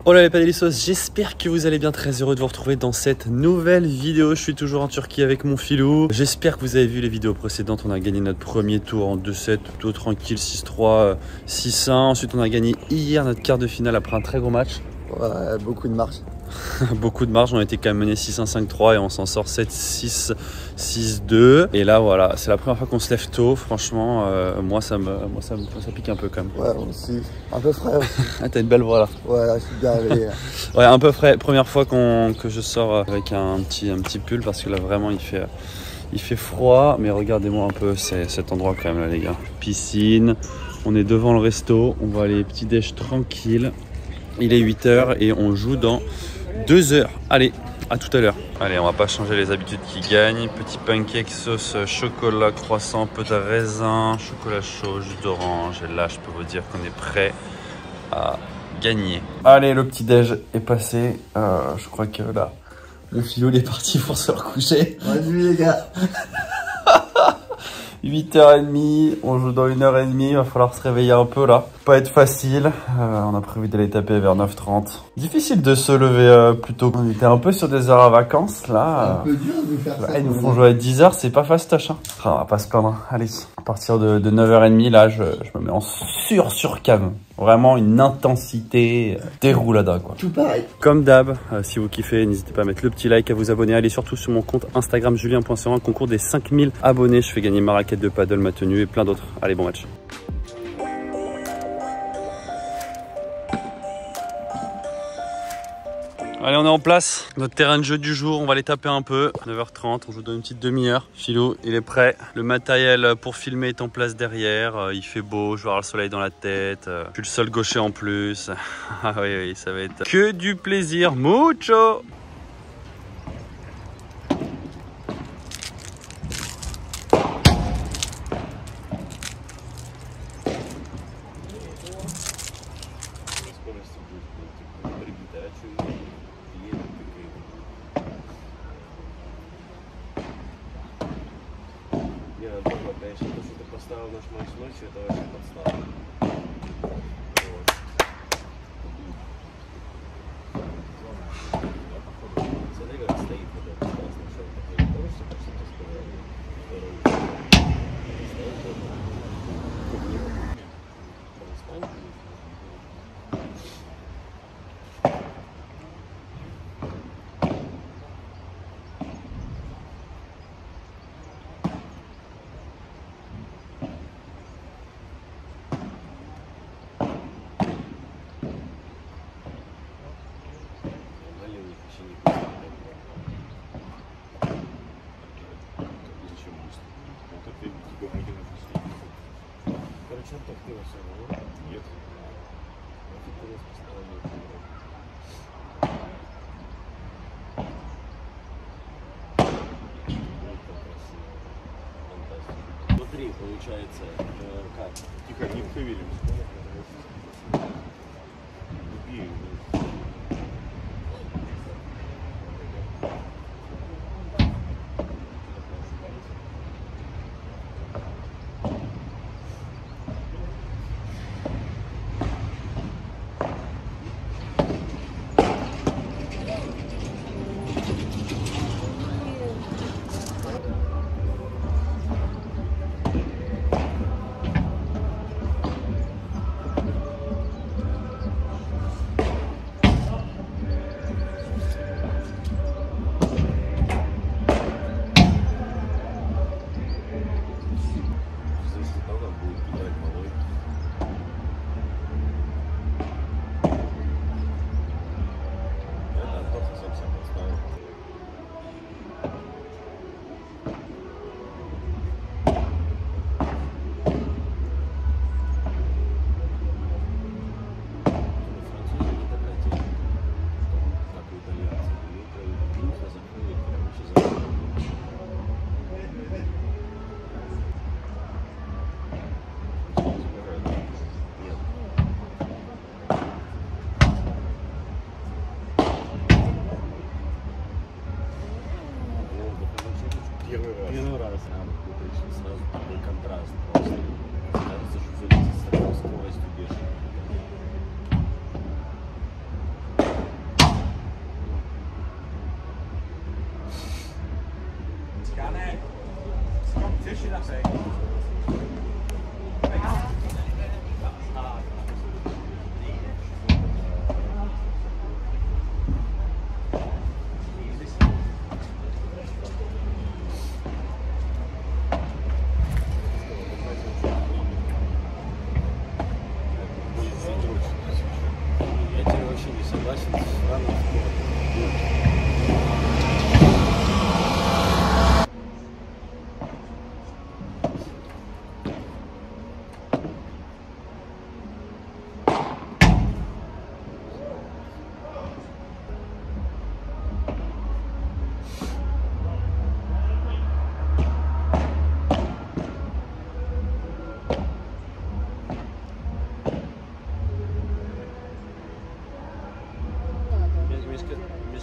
Hola les panélissos, j'espère que vous allez bien, très heureux de vous retrouver dans cette nouvelle vidéo. Je suis toujours en Turquie avec mon filou. J'espère que vous avez vu les vidéos précédentes. On a gagné notre premier tour en 2-7, plutôt tranquille, 6-3, 6-1. Ensuite on a gagné hier notre quart de finale après un très gros match. Ouais, beaucoup de marge. Beaucoup de marge, on a été quand même mené 6-1, 5-3 et on s'en sort 7-6, 6-2. Et là voilà, c'est la première fois qu'on se lève tôt. Franchement, moi ça pique un peu quand même. Ouais, moi aussi. Un peu frais aussi. Ah, t'as une belle voix là. Ouais, je suis bien réveillé. Ouais, un peu frais. Première fois que je sors avec un petit pull parce que là vraiment il fait froid. Mais regardez-moi un peu cet endroit quand même là les gars. Piscine, on est devant le resto, on va aller petit déj tranquille. Il est 8 h et on joue dans 2 h. Allez, à tout à l'heure. Allez, on va pas changer les habitudes qui gagnent. Petit pancake, sauce chocolat, croissant, peu de raisin, chocolat chaud, jus d'orange. Et là, je peux vous dire qu'on est prêt à gagner. Allez, le petit déj est passé. Je crois que là, le philo il est parti pour se recoucher. Vas-y les gars. 8h30, on joue dans 1h30, il va falloir se réveiller un peu là. Pas être facile, on a prévu d'aller taper vers 9h30. Difficile de se lever plus tôt. On était un peu sur des heures à vacances là. Un peu dur de faire ça. Ils nous font jouer à 10h, c'est pas fastoche. Hein. On va pas se plaindre. Allez, à partir de 9h30 là, je me mets en surcam. Vraiment une intensité déroulada quoi. Tout pareil. Comme d'hab, si vous kiffez, n'hésitez pas à mettre le petit like, à vous abonner. Allez surtout sur mon compte Instagram julien.serein, concours des 5000 abonnés. Je fais gagner ma raquette de paddle, ma tenue et plein d'autres. Allez, bon match. Allez, on est en place. Notre terrain de jeu du jour, on va les taper un peu. 9h30, on joue dans une petite demi-heure. Philo, il est prêt. Le matériel pour filmer est en place derrière. Il fait beau, je vais avoir le soleil dans la tête. Je suis le seul gaucher en plus. Ah oui, ça va être que du plaisir. Mucho! Конечно, то, что ты поставил наш матч ночью, это вообще подстава. Смотри, как стоит вот этот классный шоу, такой просто, как что-то сказал. Короче, так ты все равно? Нет. Смотри, получается, как? Тихо, не вхавили. Первый раз. Сразу такой контраст просто. Кажется, что залетит с такой скоростью бешеной.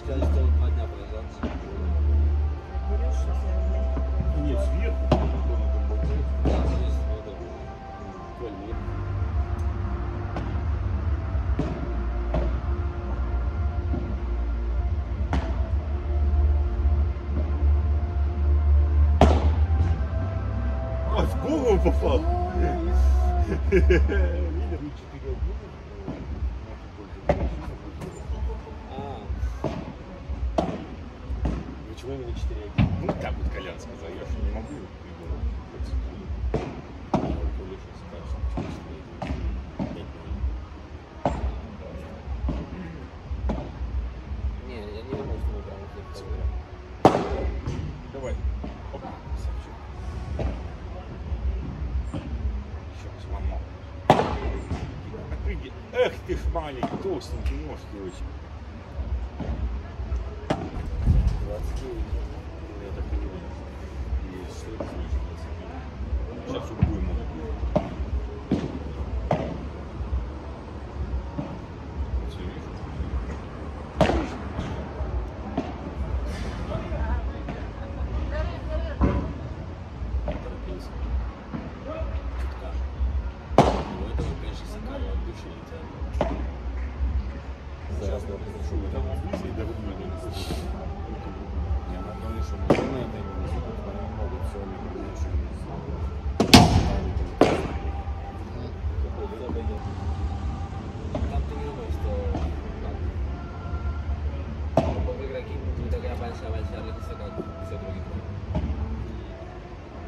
сказали, что 2 дня прожаться. Нет, сверху, потом это будет. Да, здесь это больно. А, в голову попал. Видно, вы 4 Почему именно 4-1? Ну, так вот Колян сказал, я же не могу Не, я не думал, что мы прям их Давай. Оп, красавчик. Еще сломал. Эх ты ж маленький, толстенький ножки очень. 29. Я так понимаю. И что это значит? Сейчас убой могут быть. Все, вижу. Торопился. Чутка. Ну, это вы, конечно, сакали от души летят. Сейчас я пришел в этом офисе и даже не Я напомню, что мужчины это не несут, они могут все не меньше. Там ты не думаешь, что игроки будут так avanzar lo que sacan ese otro equipo.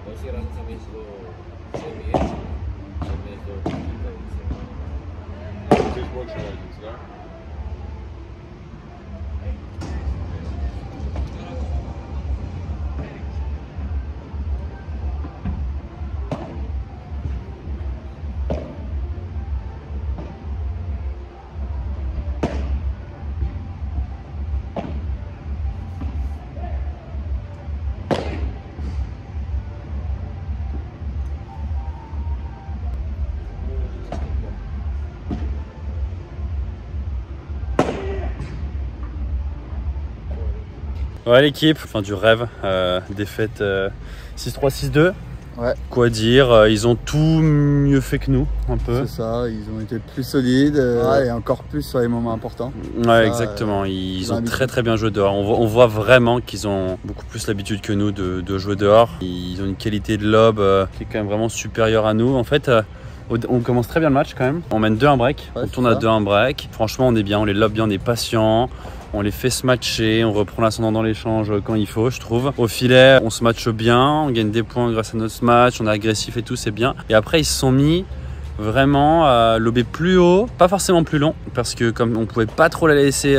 Pero si разница между всеми этими, чем между каким-то и всем. Здесь больше разница, да? Ouais l'équipe, fin du rêve, défaite 6-3, 6-2. Ouais. Quoi dire, ils ont tout mieux fait que nous, un peu. C'est ça, ils ont été plus solides et encore plus sur les moments importants. Ouais, ça, exactement, ils ont l'habitude. très très bien joué dehors. On voit vraiment qu'ils ont beaucoup plus l'habitude que nous de jouer dehors. Ils ont une qualité de lob qui est quand même vraiment supérieure à nous. En fait, on commence très bien le match quand même. On mène 2-1 break, Ouais, on tourne c'est à ça. 2-1 break. Franchement, on est bien, on les lobe bien, on est patient. On les fait se matcher, on reprend l'ascendant dans l'échange quand il faut, je trouve. Au filet, on se matche bien, on gagne des points grâce à notre match, on est agressif et tout, c'est bien. Et après, ils se sont mis vraiment à lober plus haut, pas forcément plus long, parce que comme on pouvait pas trop la laisser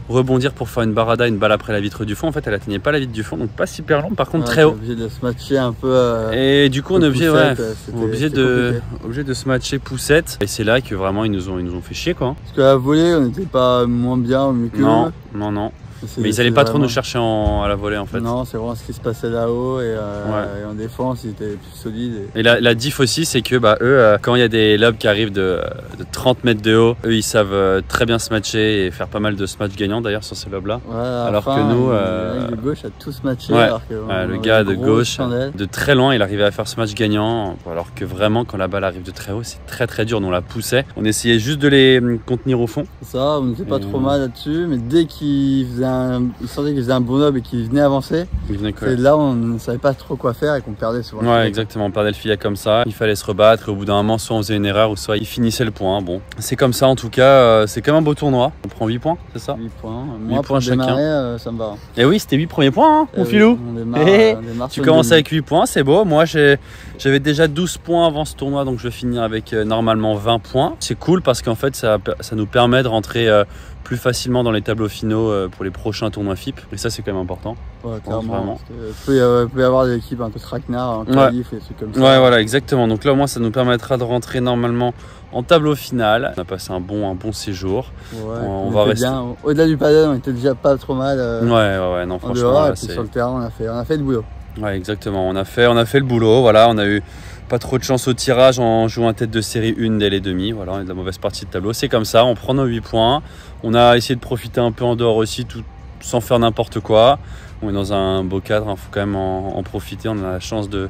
rebondir pour faire une barada, une balle après la vitre du fond, en fait, elle atteignait pas la vitre du fond, donc pas super long, par contre très haut. Obligé de se matcher un peu. Et du coup, on est obligé, ouais, c'était obligé de se matcher poussette. Et c'est là que vraiment ils nous ont fait chier, quoi. Parce qu'à la volée, on n'était pas moins bien ou mieux que Non, eux. non, non. C'est- Mais ils allaient c'est pas trop vraiment- nous chercher à la volée, en fait. Non, c'est vraiment ce qui se passait là-haut et en défense, ils étaient plus solides. Et la diff aussi, c'est que bah, eux, quand il y a des lobs qui arrivent de 30 mètres de haut, eux, ils savent très bien se matcher et faire pas mal de smatchs gagnants d'ailleurs sur ces lobs-là. Ouais, à la Alors fin, que nous, le mec de gauche a tous matché. Ouais, alors que le on gars avait de une grosse gauche, chandelle. de très loin, il arrivait à faire ce match gagnant. Alors que vraiment, quand la balle arrive de très haut, c'est très très dur. Nous, on la poussait. On essayait juste de les contenir au fond. C'est ça, on n'était pas Et- trop mal là-dessus, mais dès qu'il sentait qu'il faisait un bon lob et qu'il venait avancer, Il venait c'est là on ne savait pas trop quoi faire et qu'on perdait souvent. Ouais, exactement. On perdait le filet comme ça. Il fallait se rebattre. Et au bout d'un moment, soit on faisait une erreur ou soit il finissait le point. Bon, c'est comme ça en tout cas. C'est comme un beau tournoi. On prend 8 points, c'est ça? 8 points. Huit Moi, points pour chacun. démarrer, ça me va. Et oui, c'était 8 premiers points, hein, mon Oui, filou. on démarre, Eh, on démarre Tu sur une commences demi. avec 8 points, c'est beau. Moi, j'avais déjà 12 points avant ce tournoi, donc je vais finir avec normalement 20 points. C'est cool parce qu'en fait, ça nous permet de rentrer plus facilement dans les tableaux finaux pour les prochains tournois FIP. Et ça, c'est quand même important. Ouais, vraiment. clairement. Il peut y avoir des équipes un peu traquenards en qualif et des trucs comme ça. Ouais, voilà, exactement. Donc là, au moins, ça nous permettra de rentrer normalement en tableau final. On a passé un bon séjour. Ouais, On va était rester- bien. Au-delà du paddle, on était déjà pas trop mal Ouais, non, en franchement, dehors. là, Et puis c'est... sur le terrain, on a fait le boulot. Ouais, exactement. On a fait le boulot. Voilà, on a eu pas trop de chance au tirage en jouant tête de série 1 dès les demi. Voilà, on est de la mauvaise partie de tableau. C'est comme ça, on prend nos 8 points. On a essayé de profiter un peu en dehors aussi, sans faire n'importe quoi. On est dans un beau cadre, il faut quand même en profiter. On a la chance de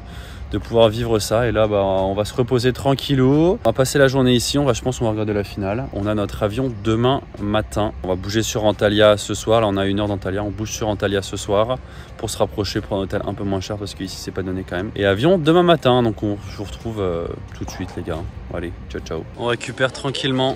pouvoir vivre ça. Et là, bah, on va se reposer tranquillou. On va passer la journée ici. Je pense qu'on va regarder la finale. On a notre avion demain matin. On va bouger sur Antalya ce soir. Là, on a 1 heure d'Antalya. On bouge sur Antalya ce soir pour se rapprocher pour un hôtel un peu moins cher parce qu'ici, c'est pas donné quand même. Et avion demain matin. Donc, je vous retrouve tout de suite, les gars. Allez, ciao, ciao. On récupère tranquillement.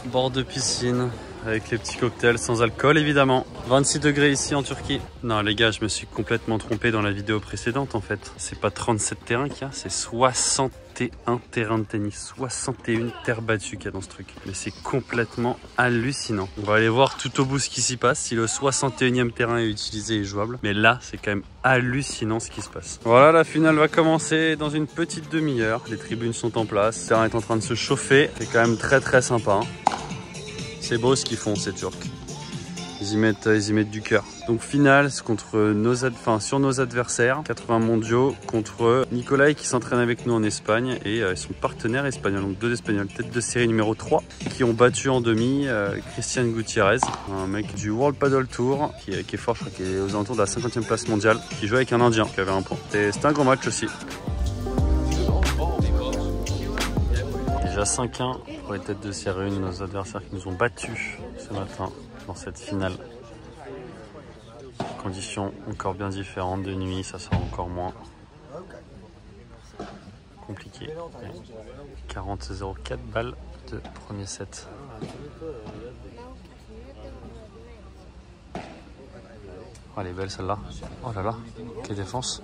Bord de piscine. Avec les petits cocktails sans alcool évidemment. 26 degrés ici en Turquie. Non les gars, je me suis complètement trompé dans la vidéo précédente en fait. C'est pas 37 terrains qu'il y a, c'est 61 terrains de tennis. 61 terres battues qu'il y a dans ce truc. Mais c'est complètement hallucinant. On va aller voir tout au bout ce qui s'y passe. Si le 61e terrain est utilisé et jouable. Mais là, c'est quand même hallucinant ce qui se passe. Voilà, la finale va commencer dans une petite demi-heure. Les tribunes sont en place. Le terrain est en train de se chauffer. C'est quand même très sympa. C'est beau ce qu'ils font, ces Turcs. Ils y mettent du cœur. Donc finale, c'est contre sur nos adversaires. 80 mondiaux contre Nicolai qui s'entraîne avec nous en Espagne et son partenaire espagnol. Donc 2 Espagnols, tête de série numéro 3, qui ont battu en demi Christian Gutiérrez, un mec du World Padel Tour qui est fort, je crois, qui est aux alentours de la 50e place mondiale, qui joue avec un Indien qui avait 1 point. C'était un grand match aussi. Déjà 5-1 pour les têtes de série, nos adversaires qui nous ont battus ce matin dans cette finale. Conditions encore bien différentes de nuit, ça sera encore moins compliqué. 40-0, 4 balles de premier set. Oh, elle est belle celle-là. Oh là là, quelle défense.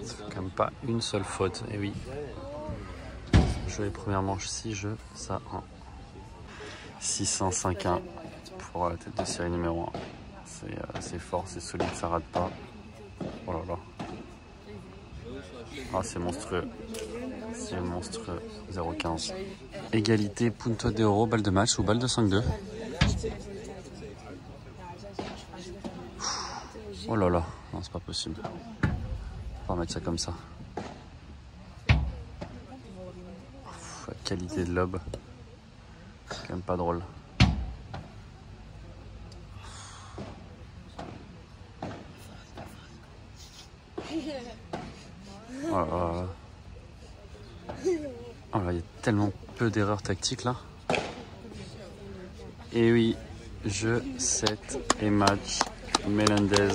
Ça fait quand même pas une seule faute, et oui. Jouer les premières manches 6 jeux, ça 1. 6-1, 5-1 pour la tête de série numéro 1. C'est fort, c'est solide, ça rate pas. Oh là là. Ah, c'est monstrueux. C'est monstrueux. 0-15. Égalité, punto de euro, balle de match ou balle de 5-2. Oh là là, non, c'est pas possible. On va mettre ça comme ça. La qualité de lob, c'est quand même pas drôle. Oh là là. Oh là, il y a tellement peu d'erreurs tactiques là. Et oui, jeu 7 et match. Melendez,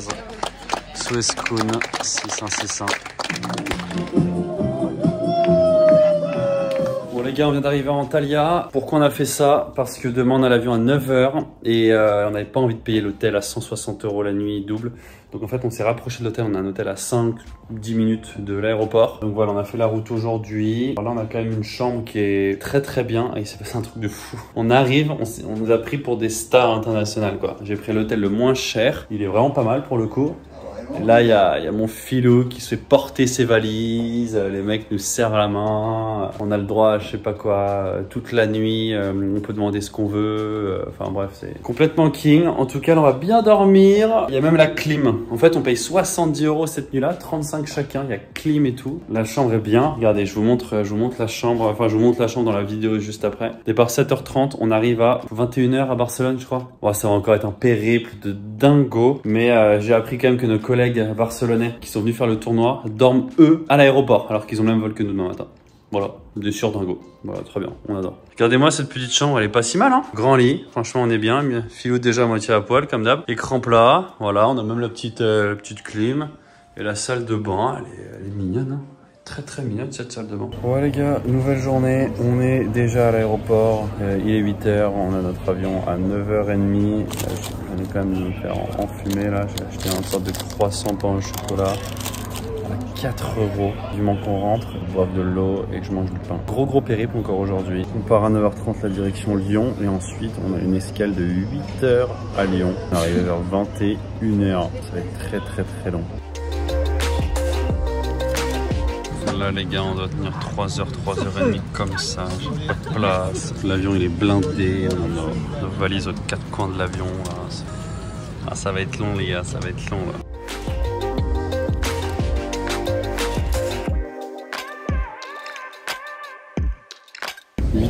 Suezkun, 6-1, 6-1. Bon les gars, on vient d'arriver à Antalya. Pourquoi on a fait ça? Parce que demain on a l'avion à 9 h et on n'avait pas envie de payer l'hôtel à 160 € la nuit double. Donc en fait on s'est rapproché de l'hôtel, on a un hôtel à 5-10 minutes de l'aéroport. Donc voilà, on a fait la route aujourd'hui. Là on a quand même une chambre qui est très bien et il s'est passé un truc de fou. On arrive, on nous a pris pour des stars internationales quoi. J'ai pris l'hôtel le moins cher, il est vraiment pas mal pour le coup. Et là, il y a mon filou qui se fait porter ses valises, les mecs nous serrent la main, on a le droit à je sais pas quoi, toute la nuit, on peut demander ce qu'on veut, enfin bref, c'est complètement king. En tout cas, là, on va bien dormir. Il y a même la clim. En fait, on paye 70 € cette nuit-là, 35 chacun, il y a clim et tout. La chambre est bien. Regardez, je vous montre la chambre, enfin je vous montre la chambre dans la vidéo juste après. Départ 7h30, on arrive à 21 h à Barcelone, je crois. Bon, ça va encore être un périple de dingo, mais j'ai appris quand même que nos collègues barcelonais qui sont venus faire le tournoi dorment eux à l'aéroport alors qu'ils ont le même vol que nous demain matin. Voilà, des dingo. Voilà, très bien, on adore. Regardez-moi cette petite chambre, elle est pas si mal, hein. Grand lit, franchement on est bien. Filou déjà à moitié à poil comme d'hab. Écran plat, voilà, on a même la petite clim. Et la salle de bain, elle est mignonne, hein. Très mignonne cette salle de bain. Ouais les gars, nouvelle journée, on est déjà à l'aéroport, il est 8 h, on a notre avion à 9 h 30. J'en ai quand même de me faire enfumer là, j'ai acheté une sorte de croissant pain au chocolat à 4 €. Du moment qu'on rentre, je boive de l'eau et que je mange du pain. Gros périple encore aujourd'hui. On part à 9 h 30 la direction Lyon et ensuite on a une escale de 8 h à Lyon. On est arrivé vers 21 h, ça va être très long. Là les gars, on doit tenir 3 h, 3 h 30 comme ça, j'ai pas de place. L'avion il est blindé, on a nos valises aux 4 coins de l'avion. Ah, ça va être long les gars, ça va être long là.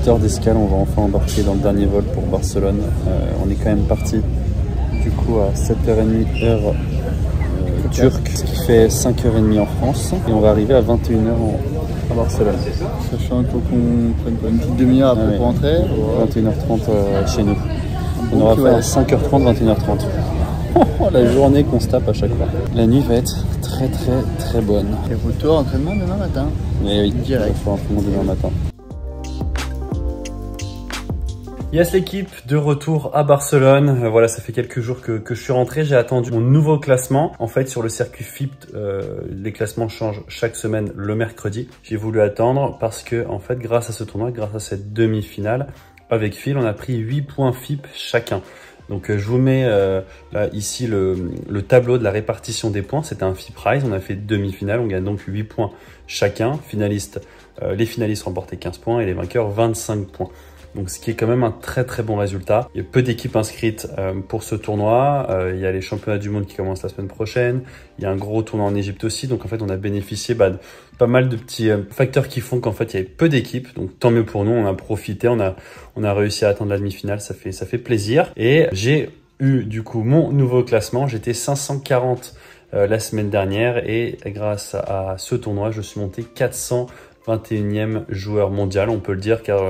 petite heure d'escale, on va enfin embarquer dans le dernier vol pour Barcelone. On est quand même parti du coup à 7h30 heure turque, ce qui fait 5h30 en France. Et on va arriver à 21h à Barcelone. Sachant qu'il faut qu'on prenne une petite demi-heure après pour rentrer. 21h30 chez nous. On aura fait 5h30, 21h30. La journée qu'on se tape à chaque fois. La nuit va être très bonne. Et retour entraînement demain matin. Mais oui, direct. Il va falloir entraînement demain matin. Yes l'équipe, de retour à Barcelone. Voilà, ça fait quelques jours que je suis rentré. J'ai attendu mon nouveau classement. En fait, sur le circuit FIP, les classements changent chaque semaine le mercredi. J'ai voulu attendre parce que, en fait, grâce à ce tournoi, grâce à cette demi-finale, avec Phil, on a pris 8 points FIP chacun. Donc je vous mets là, ici le tableau de la répartition des points. C'était un FIP Prize, on a fait demi-finale, on gagne donc 8 points chacun. Les finalistes remportaient 15 points et les vainqueurs 25 points. Donc ce qui est quand même un très bon résultat. Il y a peu d'équipes inscrites pour ce tournoi. Il y a les championnats du monde qui commencent la semaine prochaine. Il y a un gros tournoi en Égypte aussi. Donc en fait on a bénéficié de pas mal de petits facteurs qui font qu'en fait il y avait peu d'équipes. Donc tant mieux pour nous, on a profité, on a réussi à atteindre la demi-finale, ça fait plaisir. Et j'ai eu du coup mon nouveau classement. J'étais 540 la semaine dernière et grâce à ce tournoi je suis monté 421e joueur mondial, on peut le dire, car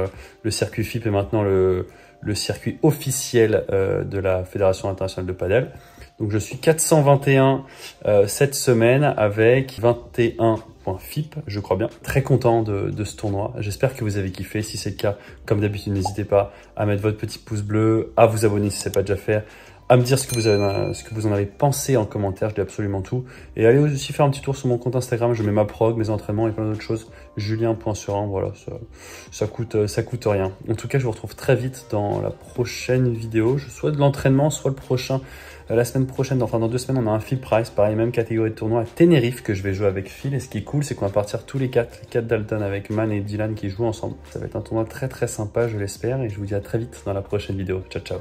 le circuit FIP est maintenant le circuit officiel de la Fédération internationale de padel. Donc je suis 421 cette semaine avec 21 points FIP, je crois bien. Très content de ce tournoi. J'espère que vous avez kiffé. Si c'est le cas, comme d'habitude, n'hésitez pas à mettre votre petit pouce bleu, à vous abonner si ce n'est pas déjà fait, à me dire ce que vous en avez pensé en commentaire, je dis absolument tout. Et allez aussi faire un petit tour sur mon compte Instagram, je mets ma prog, mes entraînements et plein d'autres choses. Julien.Surin, voilà, ça coûte rien. En tout cas, je vous retrouve très vite dans la prochaine vidéo, soit de l'entraînement, soit le prochain, la semaine prochaine, enfin dans 2 semaines, on a un Phil Price, pareil, même catégorie de tournoi à Tenerife que je vais jouer avec Phil. Et ce qui est cool, c'est qu'on va partir tous les 4 Dalton avec Man et Dylan qui jouent ensemble. Ça va être un tournoi très sympa, je l'espère, et je vous dis à très vite dans la prochaine vidéo. Ciao.